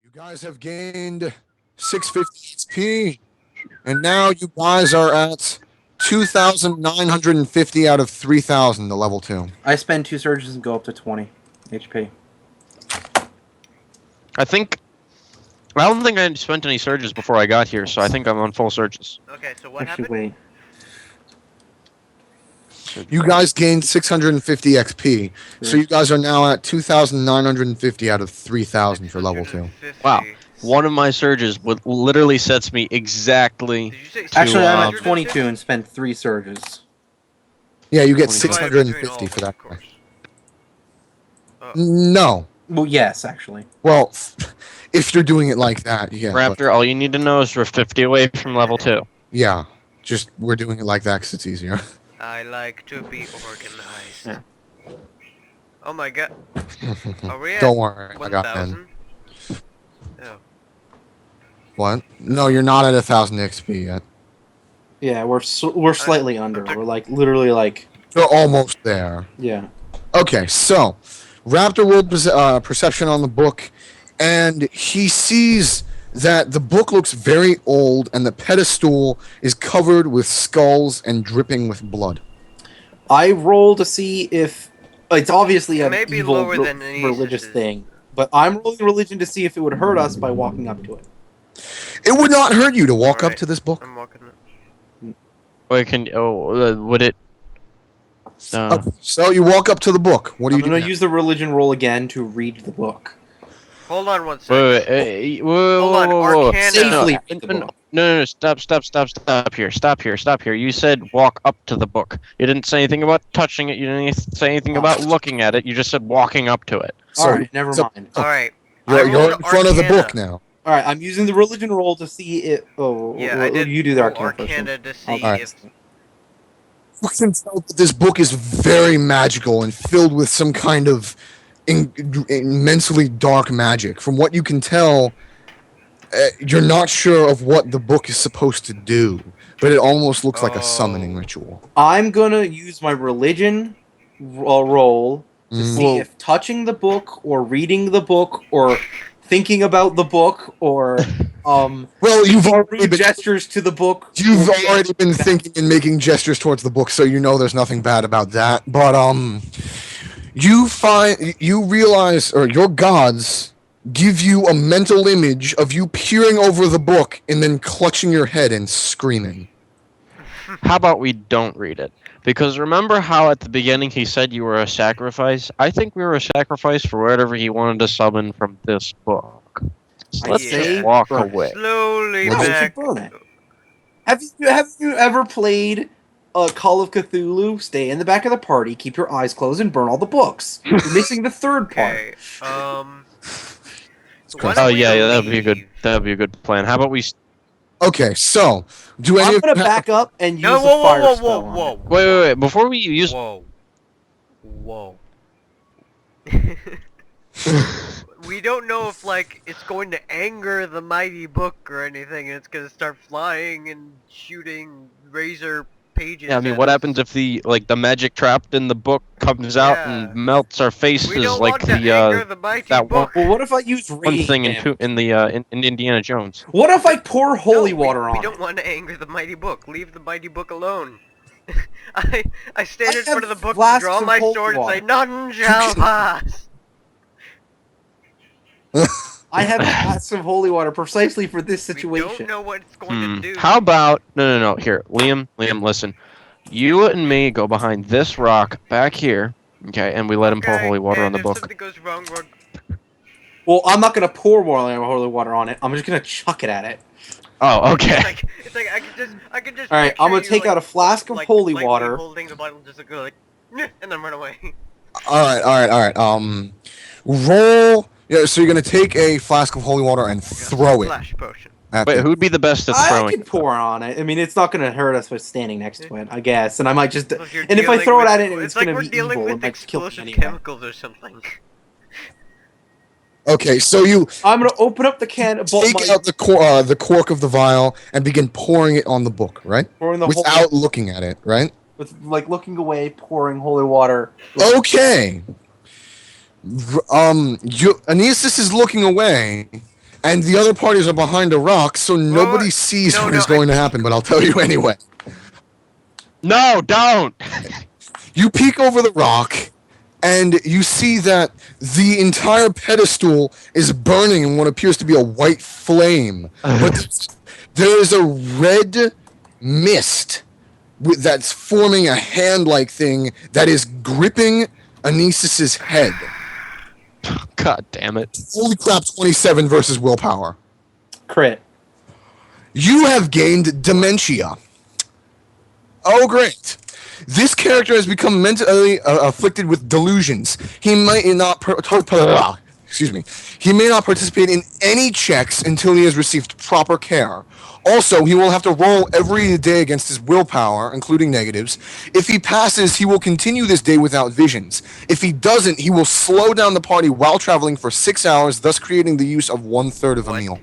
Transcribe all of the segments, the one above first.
You guys have gained 650 XP, and now you guys are at 2,950 out of 3,000 to level 2. I spend 2 surges and go up to 20 HP. I don't think I spent any surges before I got here, so I think I'm on full surges. Okay, so what Actually, happened? wait. You guys gained 650 XP, so you guys are now at 2,950 out of 3,000 for level 2. 650. Wow. One of my surges literally sets me exactly. Did you say Actually, I'm at 650? 22 and spend 3 surges. Yeah, you get 25. 650 for that. Of course. No. Well, yes, actually. Well, if you're doing it like that, yeah. but- Raptor, all you need to know is we're 50 away from level 2. yeah, just we're doing it like that because it's easier. I like to be organized. Yeah. Oh my god. Are we at Don't worry, I got 1,000? 10. Oh. What? No, you're not at 1,000 XP yet. Yeah, we're slightly under. We're like literally like You're almost there. yeah. Okay, so Raptor rolled perception on the book, and he sees that the book looks very old, and the pedestal is covered with skulls and dripping with blood. I roll to see if it's obviously It an may be evil lower than Anisis's. religious thing, but I'm rolling religion to see if it would hurt us by walking up to it. It would not hurt you to walk up Alright. to this book. I'm walking. Wait, would it? So you walk up to the book. What do I'm you do? gonna now? use the religion roll again to read the book. Hold on one second. Wait, Hold on, Arcana. Safely read the book. No, stop here. You said walk up to the book. You didn't say anything about touching it. You didn't say anything about looking at it. You just said walking up to it. So- Alright, never so- mind. Alright. You're in front of the book now. Alright, I'm using the religion roll to see it. Oh, Yeah, I did you do the roll arcana first. Arcana to see Alright. if... You can tell that this book is very magical and filled with some kind of immensely dark magic. From what you can tell, you're not sure of what the book is supposed to do, but it almost looks like a summoning Oh. ritual. I'm gonna use my religion roll to see if touching the book or reading the book or thinking about the book or Well, you've already been gestures to the book. You've already been thinking and making gestures towards the book, so you know there's nothing bad about that. But you realize, or your gods give you a mental image of you peering over the book and then clutching your head and screaming. How about we don't read it? Because remember how at the beginning he said you were a sacrifice? I think we were a sacrifice for whatever he wanted to summon from this book. So let's Yeah. just walk Burn it. away. Slowly Well, we should back... burn it. Have you ever played Call of Cthulhu? Stay in the back of the party, keep your eyes closed, and burn all the books. You're missing the third part. Okay, so why Oh don't we yeah, go that'd be a good. leave? That'd be a good plan. How about we? Okay, so do any I'm of gonna you have- back up and use No, a whoa, fire whoa, whoa, spell whoa, on whoa. it. Wait. Before we use, Whoa. Whoa. We don't know if, like, it's going to anger the mighty book or anything, and it's gonna start flying and shooting razor pages. yeah, I mean, at what us. happens if the magic trapped in the book comes out Yeah. and melts our We faces don't like want to anger the mighty that book. Well, what if I use one radiant thing damage? in Indiana Jones? What if I pour holy No, water we on don't it? want to anger the mighty book. Leave the mighty book alone. I stand I in front of have the book, flasks draw of my holy sword, and say, water. "None shall pass." I have massive holy water precisely for this We don't situation. know what it's going to do. How about no? Here, Liam, listen. You and me go behind this rock back here, okay, and we let him pour Okay, holy water on and the if book. something goes wrong, we're... Well, I'm not gonna pour holy water on it. I'm just gonna chuck it at it. Oh, okay. It's like I could just. All right, picture I'm gonna you, take like, out a flask of like, holy lightly water. holding the bottle, just go like, "Nyeh," and then run away. All right. Roll. Yeah, so you're gonna take a flask of holy water and throw it. Flash potion. At Wait, the- who'd be the best at I throwing? can pour on it. I mean, it's not gonna hurt us by standing next to it, I guess. And I might just. So if you're And if I dealing throw it with- at it, it's like gonna we're be dealing evil. It with might kill me explosive anyway. chemicals or something. Okay, so you I'm gonna open up the can. take out the cork of the vial and begin pouring it on the book, right? pouring the Without looking at it, right? with like looking away, pouring holy water. Okay. Anisis is looking away, and the other parties are behind a rock, so nobody sees what is going to happen. But I'll tell you anyway. No, don't. You peek over the rock, and you see that the entire pedestal is burning in what appears to be a white flame. But there is a red mist that's forming a hand-like thing that is gripping Anisis's head. God damn it. Holy crap, 27 versus willpower. Crit. You have gained dementia. Oh, great. This character has become mentally afflicted with delusions. He might not He may not participate in any checks until he has received proper care. Also, he will have to roll every day against his willpower, including negatives. If he passes, he will continue this day without visions. If he doesn't, he will slow down the party while traveling for 6 hours, thus creating the use of 1/3 of a meal.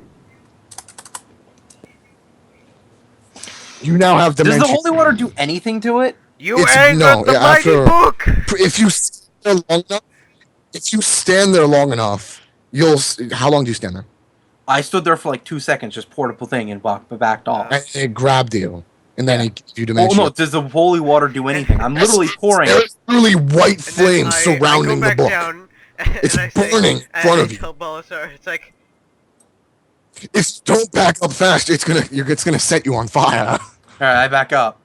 You now have dementia. Does the holy water do anything to it? You angered the mighty book! If you stand there long enough, you'll... How long do you stand there? I stood there for like 2 seconds, just poured a thing and backed off. And it grabbed you, and then it gave you dementia. Oh no, does the holy water do anything? I'm literally pouring it. There's literally white flames surrounding the book. It's burning in front of you. I tell Balasar, it's like... If you don't back up fast, it's gonna set you on fire. Alright, I back up.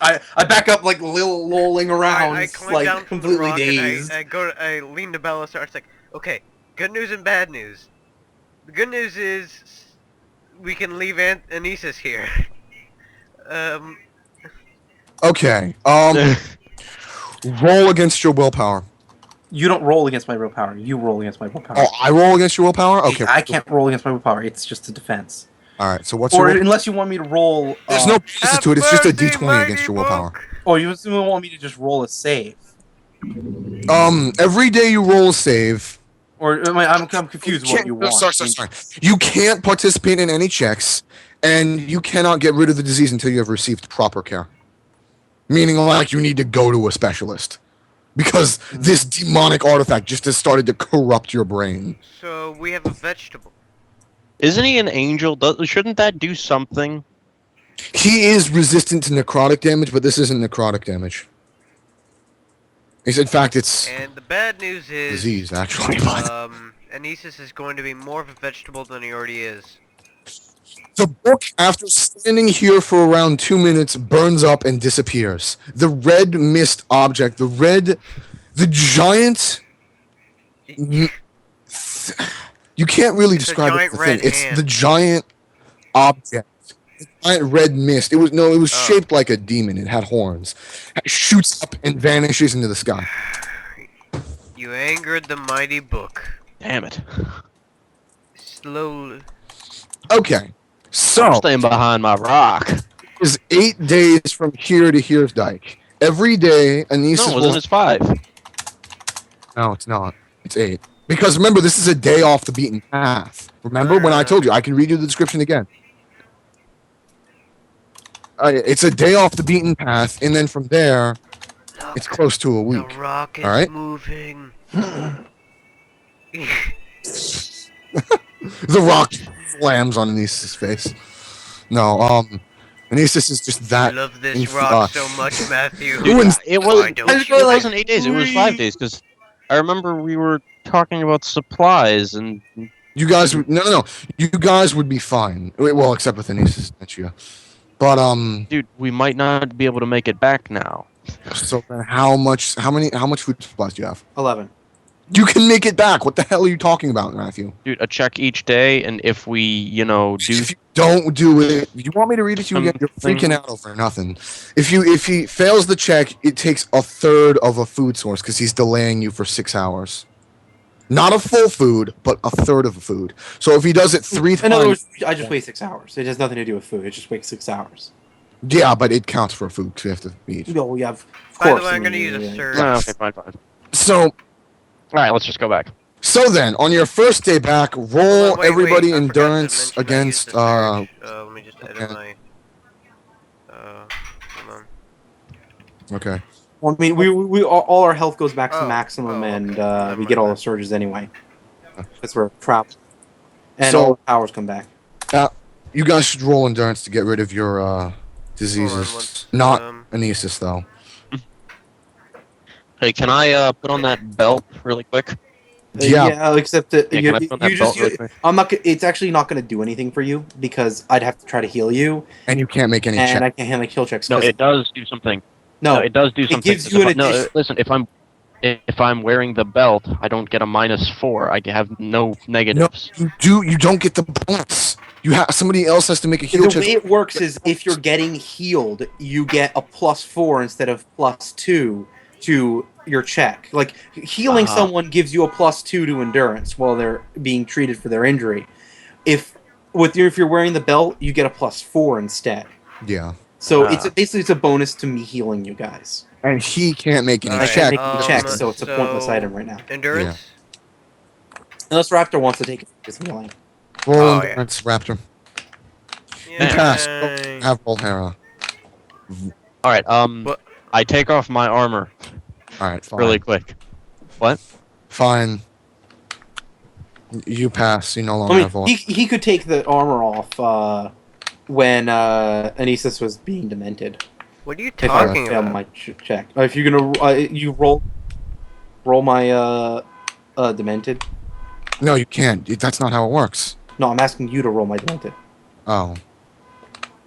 I back up like lolling around, I climb like down from the completely rock dazed. and I lean to Balasar. It's like, okay, good news and bad news. The good news is we can leave Anisis here. Okay. Roll against your willpower. You don't roll against my willpower. You roll against my willpower. Oh, I roll against your willpower? Okay. I can't roll against my willpower. It's just a defense. Alright, so what's Or your... unless you want me to roll... There's no basis to it, it's just a d20 against your willpower. Oh, you want me to just roll a save? Every day you roll a save... Or I'm confused what you want. Sorry. You can't participate in any checks, and you cannot get rid of the disease until you have received proper care. Meaning, like, you need to go to a specialist. Because this demonic artifact just has started to corrupt your brain. So, we have a vegetable. Isn't he an angel? Shouldn't that do something? He is resistant to necrotic damage, but this isn't necrotic damage. In fact, it's... And the bad news is... disease, actually. But Anisis is going to be more of a vegetable than he already is. the book, after standing here for around 2 minutes, burns up and disappears. The red mist object, the giant... You can't really describe it. It's the giant object. The giant red mist. It was shaped like a demon. It had horns. It shoots up and vanishes into the sky. You angered the mighty book. Damn it. Slowly. Okay. So I'm staying behind my rock. it's 8 days from here to here's Dyke. Every day, Anisis No, wasn't it 5? No, it's not. It's 8. Because remember, this is a day off the beaten path. Remember when I told you? I can read you the description again. It's a day off the beaten path, and then from there, it's close to a week. The rock is moving. The rock slams on Anisis' face. No, Anisis is just that. I love this rock so much, Matthew. Dude, it wasn't 8 days, it was Please. 5 days, because I remember we were talking about supplies, and... You guys would... No. You guys would be fine. Well, except with Anisis' dementia. But, Dude, we might not be able to make it back now. So then how much food supplies do you have? 11. You can make it back. What the hell are you talking about, Matthew? Dude, a check each day, and if we, do... If you don't do it... You want me to read it to you again? You're freaking out over nothing. If he fails the check, it takes 1/3 of a food source, because he's delaying you for 6 hours. Not a full food, but 1/3 of a food. So if he does it 3 times... In other words, I just wait 6 hours. It has nothing to do with food. It just waits 6 hours. Yeah, but it counts for food, because you have to eat. No, we have... By the way, I'm going to use a surge. Okay, fine. So... Alright, let's just go back. So then, on your first day back, roll Wait, everybody I forgot to endurance mention I against... used the surge. Let me just edit my... hold on. Okay. Well, I mean, we all our health goes back to Oh. maximum, Oh, okay. and Never we get all the mind. surges anyway. That's where trap. And So- all the powers come back. You guys should roll endurance to get rid of your diseases. what's, Not Anisis, though. Hey, can I put on that belt really quick? Yeah. Except that Yeah, you, can I put on you that just belt really quick? I'm not. It's actually not going to do anything for you because I'd have to try to heal you, And you can't make any and check. I can't handle kill checks. No, 'cause- it does do something. no, It does do it something. gives you an No, addition. listen. If I'm wearing the belt, I don't get a -4. I have no negatives. You don't get the bonus. Somebody else has to make a heal The check. way it works is if you're getting healed, you get a +4 instead of +2 to your check. Like healing Ah. someone gives you a +2 to endurance while they're being treated for their injury. If you're wearing the belt, you get a +4 instead. Yeah. So Ah. it's a bonus to me healing you guys. And he can't make any I Alright, can't check. make any checks, so it's a pointless so- item right now. Endurance? Unless Raptor wants to take his healing. Roll Oh, yeah. endurance, Raptor. Yeah. You pass. Yay. Have roll Hera. All right. What? I take off my armor All right, fine. really quick. Fine. You pass. You no longer I have roll. mean, he could take the armor off when Anisis was being demented. What are you If I talking fail about? my check. If you're gonna you roll my demented. No, you can't. That's not how it works. No, I'm asking you to roll my demented. Oh.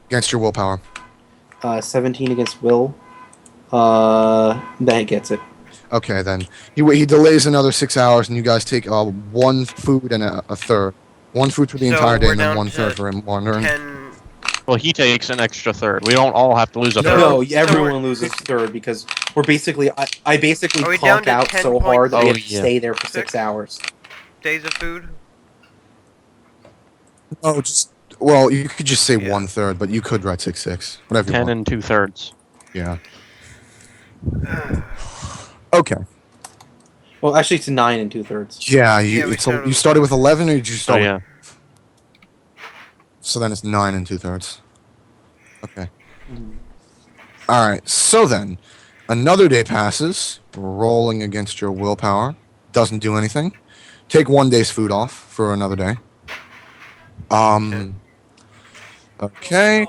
Against your willpower. 17 against will. That gets it. Okay, then. He delays another 6 hours, and you guys take one food and a third. One food for the So entire day, we're and then down 1/3 to for him. One earned. 10. Well, he takes an extra third. We don't all have to lose a So- third. No, so everyone we're- loses third because we're basically I basically Are we down conk to out 10 so hard that we have points? to Oh, yeah. stay there for 6 6? hours. Days of food? Oh, well, you could just say Yeah. 1/3, but you could write 6/6. Whatever you 10 want. and 2/3. Yeah. Okay. Well, actually, it's 9 and 2/3. Yeah, Yeah, we you started with- started with 11, or did you Oh start with... yeah. So then it's 9 and 2/3. Okay. Alright, so then, another day passes, rolling against your willpower. Doesn't do anything. Take 1 day's food off for another day. Okay.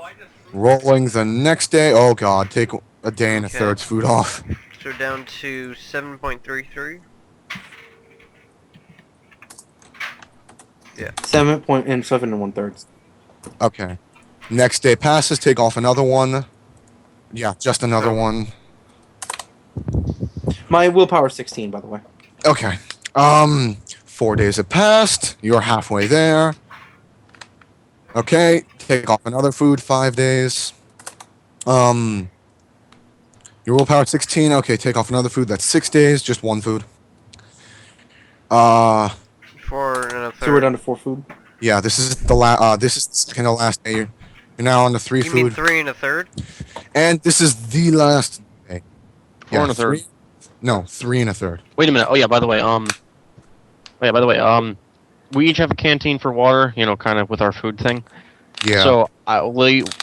Rolling the next day. Oh god, take a day and a Okay. third's food off. So we're down to 7.33. 7 and 1/3. Okay. Next day passes, take off another one. Yeah, just another one. My willpower is 16, by the way. Okay. 4 days have passed. You're halfway there. Okay. Take off another food. 5 days. Your willpower 16. Okay. Take off another food. That's 6 days. Just one food. 4 and a third. So we're down to 4 food. Yeah. This is the last. This is the second to last day. You're now on to 3 You mean food, 3 and a third? and this is the last day. 4 and a third. 3 and a third. Wait a minute. Oh yeah. By the way, we each have a canteen for water. You know, kind of with our food thing. Yeah. So all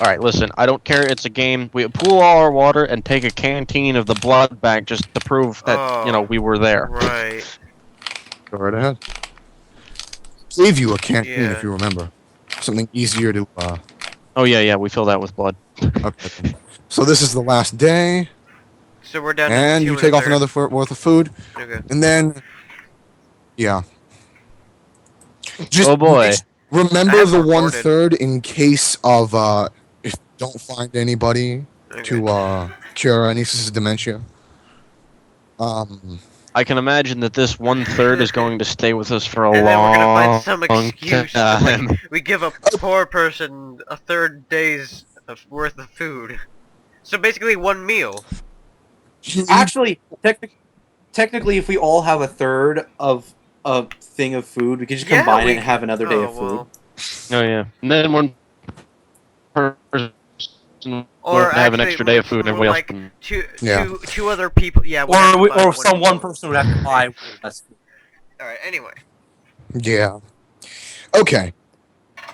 right. Listen, I don't care. It's a game. We pool all our water and take a canteen of the blood back just to prove that we were there. Right. Go right ahead. Gave you a canteen Yeah. if you remember. Something easier to. Oh yeah. We fill that with blood. Okay. So this is the last day, So we're down to and 2 you and take a off third. another worth of food, Okay. and then, yeah. Just Oh boy. I remember have the recorded. 1/3 in case of if you don't find anybody Okay. to cure Anisis' dementia. I can imagine that this 1/3 is going to stay with us for a And then we're gonna find long some excuse. time. Like, we give a poor person a third day's worth of food. So basically 1 meal. Actually, technically, if we all have a third of a thing of food, we could just Yeah, combine we it and have another day of food. well. Oh yeah, and then one person Or will have an actually, extra day of food, and everybody else like can. Yeah. two other people. Yeah. we'd have to buy One meal. person would have to buy less food. All right. Anyway. Yeah. Okay.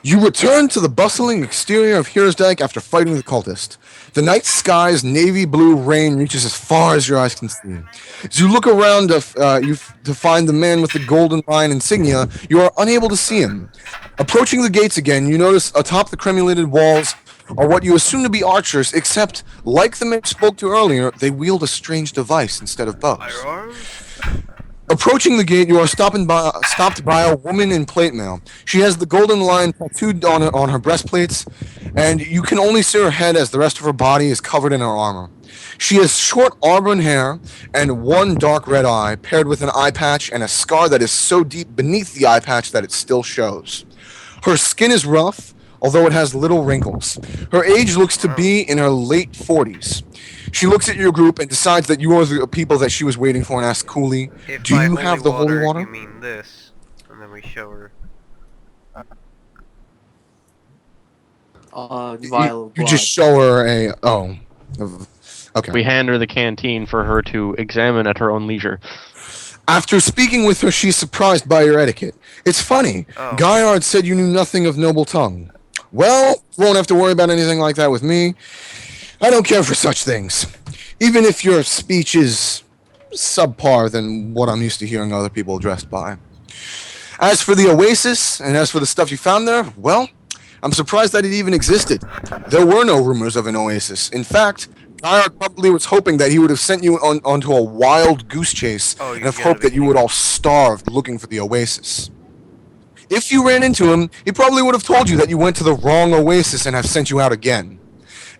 You return to the bustling exterior of Heroesdyke after fighting the cultist. The night sky's navy blue rain reaches as far as your eyes can see. As you look around to find the man with the golden line insignia, you are unable to see him. Approaching the gates again, you notice atop the cremulated walls are what you assume to be archers, except, like the man you spoke to earlier, they wield a strange device instead of bows. Firearms? Approaching the gate, you are stopped by a woman in plate mail. She has the golden line tattooed on her breastplates, and you can only see her head as the rest of her body is covered in her armor. She has short auburn hair and one dark red eye, paired with an eye patch and a scar that is so deep beneath the eye patch that it still shows. Her skin is rough, although it has little wrinkles. Her age looks to be in her late 40s. She looks at your group and decides that you are the people that she was waiting for and asks coolly, If "Do by you have the holy water?" You mean this. And then we show her. Vial of You blood. just show her a... Oh. Okay. We hand her the canteen for her to examine at her own leisure. After speaking with her, she's surprised by your etiquette. It's funny. Oh. Guyard said you knew nothing of noble tongue. Well, you won't have to worry about anything like that with me. I don't care for such things. Even if your speech is subpar than what I'm used to hearing other people addressed by. As for the Oasis, and as for the stuff you found there, well, I'm surprised that it even existed. There were no rumors of an Oasis. In fact, Guyard probably was hoping that he would have sent you onto a wild goose chase Oh, and you have gotta hoped be that you would all starve looking for the Oasis. If you ran into him, he probably would have told you that you went to the wrong Oasis and have sent you out again.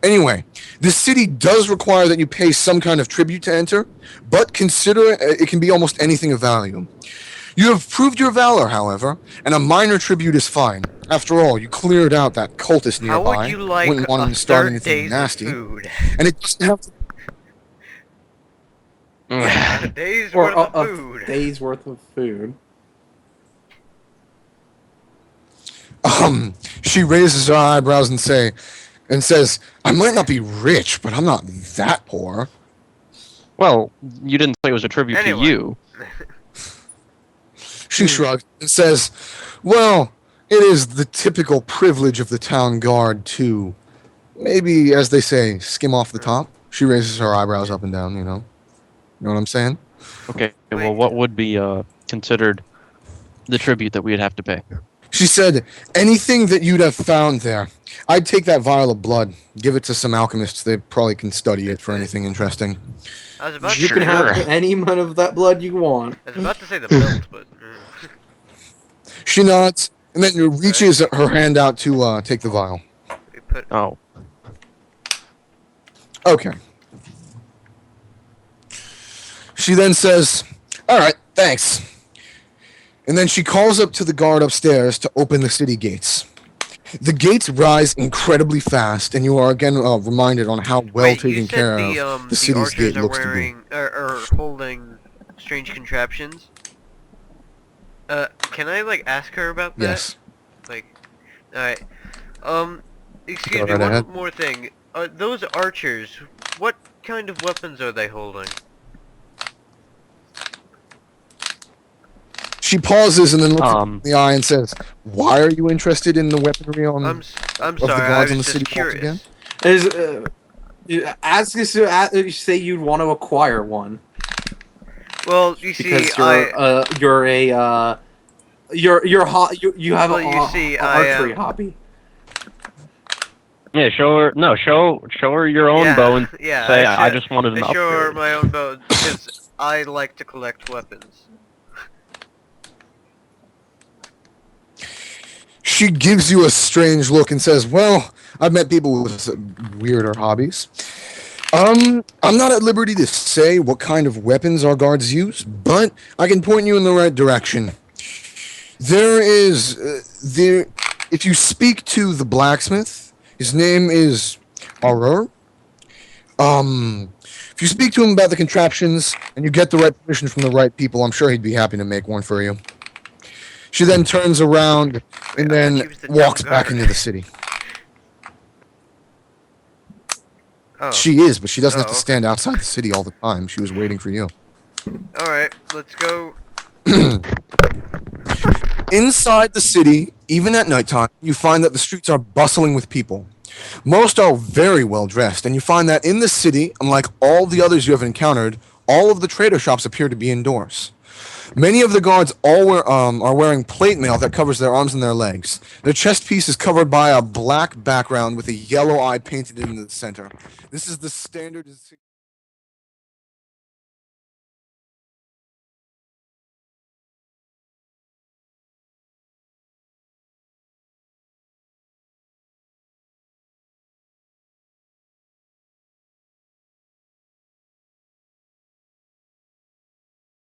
Anyway, this city does require that you pay some kind of tribute to enter, but consider it can be almost anything of value. You have proved your valor, however, and a minor tribute is fine. After all, you cleared out that cultist How nearby. would you like Wouldn't want a him to start third anything day's nasty. food? And it doesn't have to... Yeah, a day's Or worth of a food. day's worth of food. She raises her eyebrows and says, "I might not be rich, but I'm not that poor." Well, you didn't say it was a tribute Anyway. to you. She shrugs and says, "Well, it is the typical privilege of the town guard to, maybe, as they say, skim off the top." She raises her eyebrows up and down, you know. You know what I'm saying? Okay, well, what would be considered the tribute that we'd have to pay? She said, "Anything that you'd have found there. I'd take that vial of blood, give it to some alchemists. They probably can study it for anything interesting." I was about You to can say, have any amount of that blood you want. I was about to say the belt, but She nods and then reaches her hand out to take the vial. we put. Oh, Okay. She then says, "All right, thanks." And then she calls up to the guard upstairs to open the city gates. The gates rise incredibly fast, and you are again reminded on how well Wait, taken you said care the, of the the city's archers gate are looks to be. wearing or holding strange contraptions. Can I like ask her about that? Yes. Like, alright. Excuse Go me, right one ahead. more thing. Those archers, what kind of weapons are they holding? She pauses and then looks Um. in the eye and says, "Why are you interested in the weaponry on I'm of sorry, the I guards was on the just city walls curious. again?" Ask us to say you'd want to acquire one Well, you see, because you have Well, an you see, archery hobby. yeah. Show her your own yeah, bow and yeah, say, I "I just wanted an I show her upgrade." my own bow because I like to collect weapons. She gives you a strange look and says, "Well, I've met people with weirder hobbies. I'm not at liberty to say what kind of weapons our guards use, but I can point you in the right direction. There is if you speak to the blacksmith, his name is Auror. If you speak to him about the contraptions and you get the right permission from the right people, I'm sure he'd be happy to make one for you." She then turns around and Wait, I thought then she was the town walks back guard. into the city. Oh, She is, but she doesn't have to okay. stand outside the city all the time. She was waiting for you. Alright, let's go. Inside the city Even at nighttime, you find that the streets are bustling with people. Most are very well dressed, and you find that in the city, unlike all the others you have encountered, all of the trader shops appear to be indoors. Many of the guards are wearing plate mail that covers their arms and their legs. Their chest piece is covered by a black background with a yellow eye painted in the center. This is the standard